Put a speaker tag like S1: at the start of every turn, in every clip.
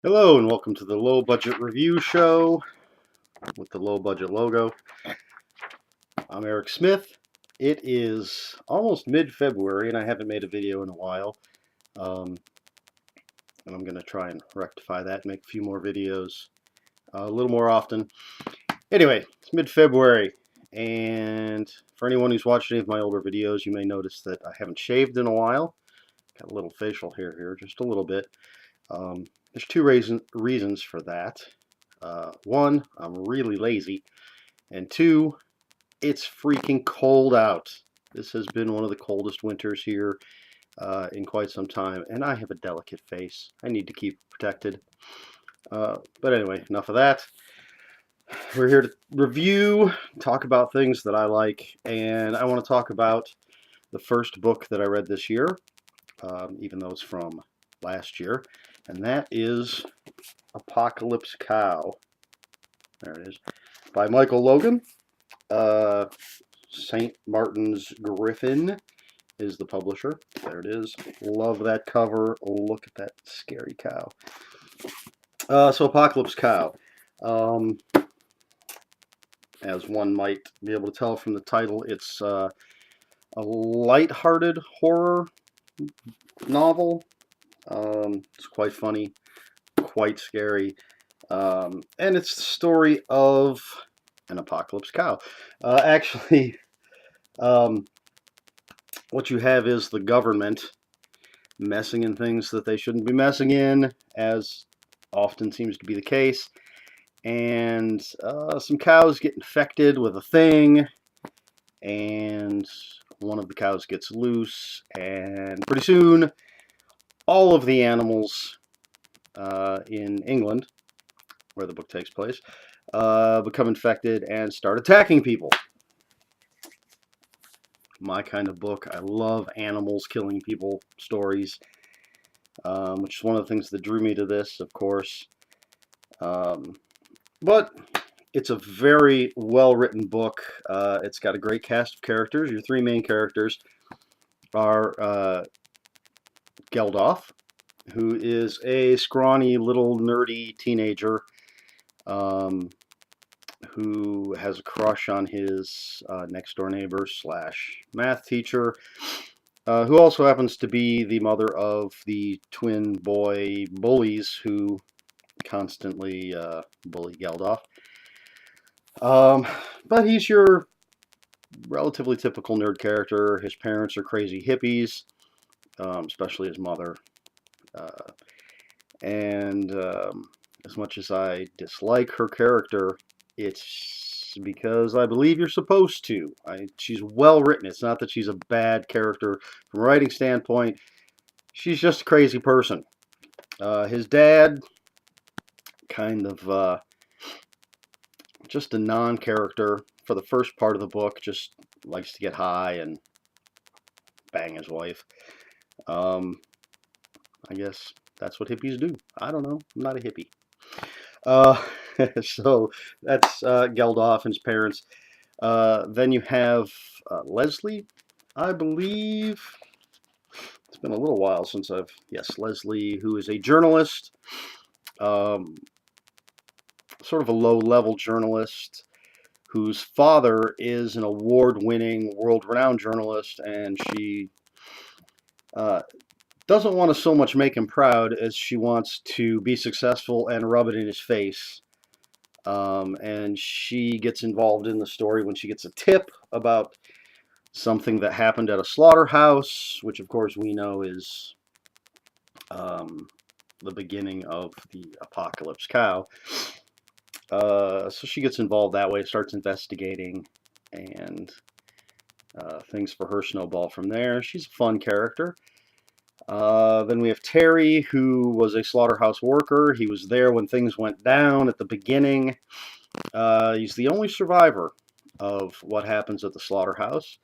S1: Hello and welcome to the low budget review show with the low budget logo. I'm Eric Smith. It is almost mid-February and I haven't made a video in a while. And I'm going to try and rectify that and make a few more videos a little more often. Anyway, it's mid-February, and for anyone who's watched any of my older videos, you may notice that I haven't shaved in a while. Got a little facial hair here, just a little bit. There's two reasons for that. One, I'm really lazy, and two, it's freaking cold out. This has been one of the coldest winters here in quite some time, and I have a delicate face. I need to keep protected. But anyway, enough of that. We're here to review, talk about things that I like, and I want to talk about the first book that I read this year, even though it's from last year, and that is Apocalypse Cow. There it is, by Michael Logan. St. Martin's Griffin is the publisher. There it is. Love that cover. Look at that scary cow. So Apocalypse Cow. As one might be able to tell from the title, it's a light-hearted horror novel. It's quite funny, quite scary, and it's the story of an apocalypse cow. Actually, what you have is the government messing in things that they shouldn't be messing in, as often seems to be the case. And some cows get infected with a thing, and one of the cows gets loose, and pretty soon all of the animals in England, where the book takes place, become infected and start attacking people. My kind of book. I love animals killing people stories, which is one of the things that drew me to this, of course. But it's a very well-written book. It's got a great cast of characters. Your three main characters are Geldof, who is a scrawny little nerdy teenager who has a crush on his next-door neighbor slash math teacher, who also happens to be the mother of the twin boy bullies who constantly bully Geldof. But he's your relatively typical nerd character. His parents are crazy hippies, especially his mother. And as much as I dislike her character, it's because I believe you're supposed to. She's well written. It's not that she's a bad character from a writing standpoint. She's just a crazy person. His dad, kind of just a non-character for the first part of the book, just likes to get high and bang his wife. I guess that's what hippies do. I don't know. I'm not a hippie. Uh, so that's Geldof and his parents. Then you have Leslie, I believe. It's been a little while since yes, Leslie, who is a journalist, sort of a low-level journalist, whose father is an award-winning, world-renowned journalist, and she doesn't want to so much make him proud as she wants to be successful and rub it in his face. And she gets involved in the story when she gets a tip about something that happened at a slaughterhouse, which of course we know is the beginning of the Apocalypse Cow. So she gets involved that way, starts investigating, and things for her snowball from there. She's a fun character. Then we have Terry, who was a slaughterhouse worker. He was there when things went down at the beginning. He's the only survivor of what happens at the slaughterhouse,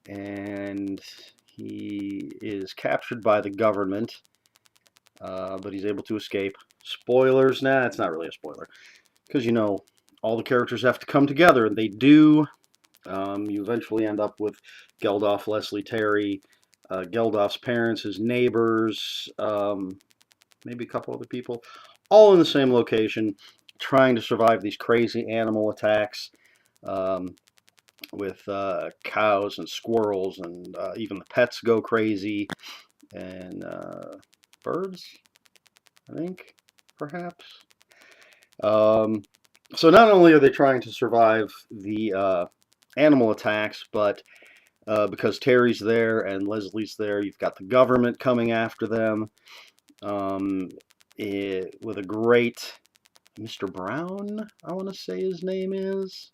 S1: and he is captured by the government, but he's able to escape. Spoilers? Nah, it's not really a spoiler, because you know all the characters have to come together, and they do. You eventually end up with Geldof, Leslie, Terry, Geldof's parents, his neighbors, maybe a couple other people, all in the same location, trying to survive these crazy animal attacks with cows and squirrels, and even the pets go crazy, and birds, I think, perhaps. So not only are they trying to survive the animal attacks, but because Terry's there and Leslie's there, you've got the government coming after them with a great Mr. Brown, I want to say his name is.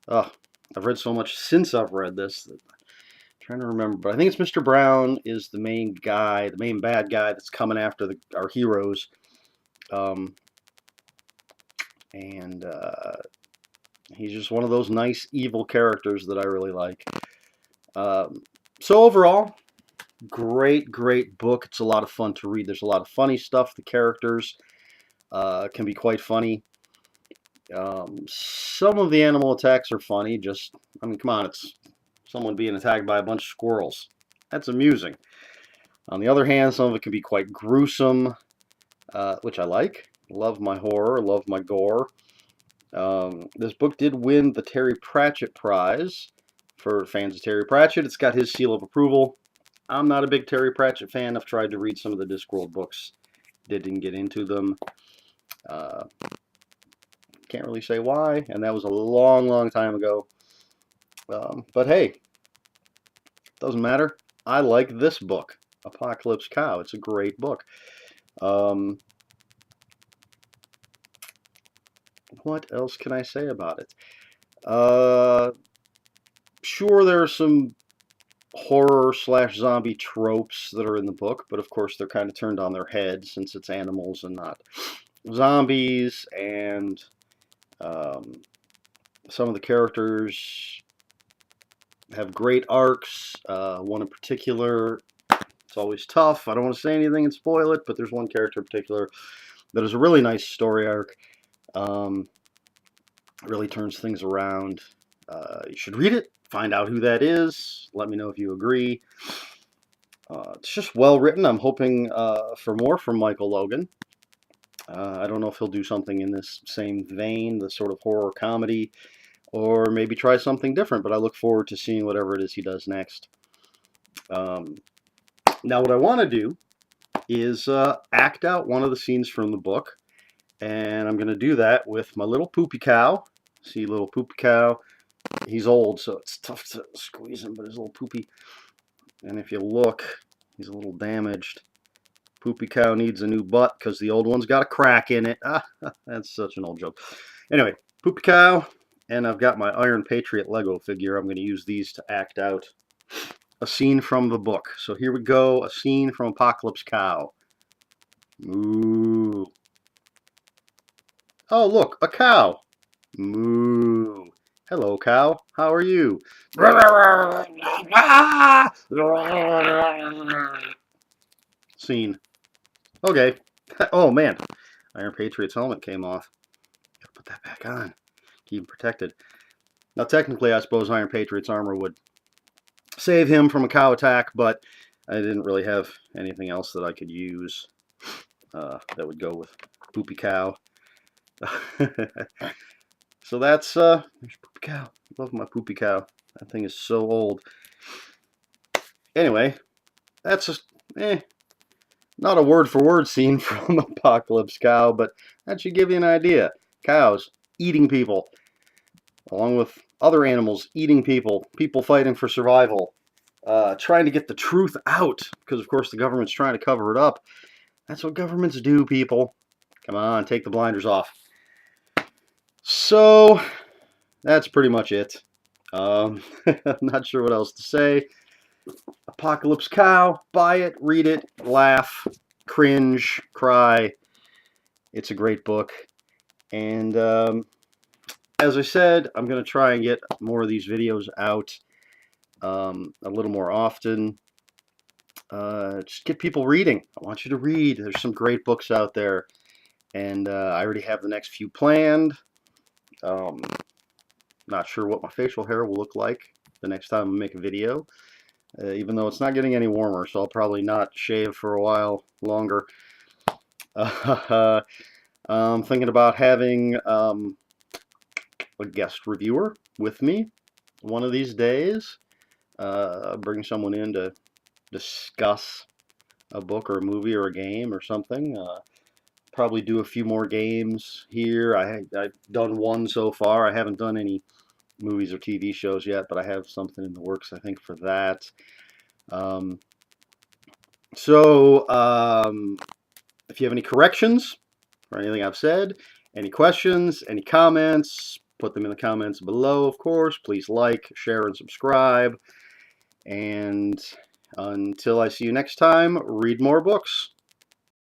S1: Oh, I've read so much since I've read this that I'm trying to remember, but I think it's Mr. Brown is the main guy, the main bad guy that's coming after our heroes. And he's just one of those nice evil characters that I really like. So overall, great book. It's a lot of fun to read. There's a lot of funny stuff. The characters can be quite funny. Some of the animal attacks are funny. I mean, come on, it's someone being attacked by a bunch of squirrels. That's amusing. On the other hand, some of it can be quite gruesome, which I like. Love my horror, love my gore. This book did win the Terry Pratchett Prize. For fans of Terry Pratchett, it's got his seal of approval. I'm not a big Terry Pratchett fan. I've tried to read some of the Discworld books. Didn't get into them. Can't really say why, and that was a long time ago. But hey, doesn't matter. I like this book, Apocalypse Cow. It's a great book. What else can I say about it? Sure, there are some horror / zombie tropes that are in the book, but of course they're kind of turned on their head since it's animals and not zombies, and some of the characters have great arcs. One in particular, it's always tough. I don't want to say anything and spoil it, but there's one character in particular that is a really nice story arc. Really turns things around. You should read it, find out who that is, let me know if you agree. It's just well written. I'm hoping for more from Michael Logan. I don't know if he'll do something in this same vein, the sort of horror comedy, or maybe try something different, but I look forward to seeing whatever it is he does next. Now what I want to do is act out one of the scenes from the book, and I'm going to do that with my little poopy cow. See, little poopy cow. He's old, so it's tough to squeeze him, but his little poopy. And if you look, he's a little damaged. Poopy cow needs a new butt because the old one's got a crack in it. Ah, that's such an old joke. Anyway, poopy cow, and I've got my Iron Patriot Lego figure. I'm going to use these to act out a scene from the book. So here we go, a scene from Apocalypse Cow. Moo. Oh, look, a cow. Moo. Hello, cow. How are you? Scene. Okay. Oh, man. Iron Patriot's helmet came off. Gotta put that back on. Keep him protected. Now, technically, I suppose Iron Patriot's armor would save him from a cow attack, but I didn't really have anything else that I could use that would go with Poopy Cow. So that's there's Poopy Cow. Love my Poopy Cow. That thing is so old. Anyway, that's just not a word-for-word scene from Apocalypse Cow, but that should give you an idea. Cows eating people, along with other animals eating people, people fighting for survival, trying to get the truth out, because of course the government's trying to cover it up. That's what governments do, people. Come on, take the blinders off. So, that's pretty much it. I'm not sure what else to say. Apocalypse Cow, buy it, read it, laugh, cringe, cry. It's a great book. And as I said, I'm going to try and get more of these videos out a little more often. Just get people reading. I want you to read. There's some great books out there. And I already have the next few planned. Not sure what my facial hair will look like the next time I make a video. Even though it's not getting any warmer, so I'll probably not shave for a while longer. I'm thinking about having a guest reviewer with me one of these days. Bring someone in to discuss a book or a movie or a game or something. Probably do a few more games here. I've done one so far. I haven't done any movies or TV shows yet, but I have something in the works, I think, for that. Um, if you have any corrections or anything I've said, any questions, any comments, put them in the comments below, of course. Please like, share, and subscribe. And until I see you next time, read more books.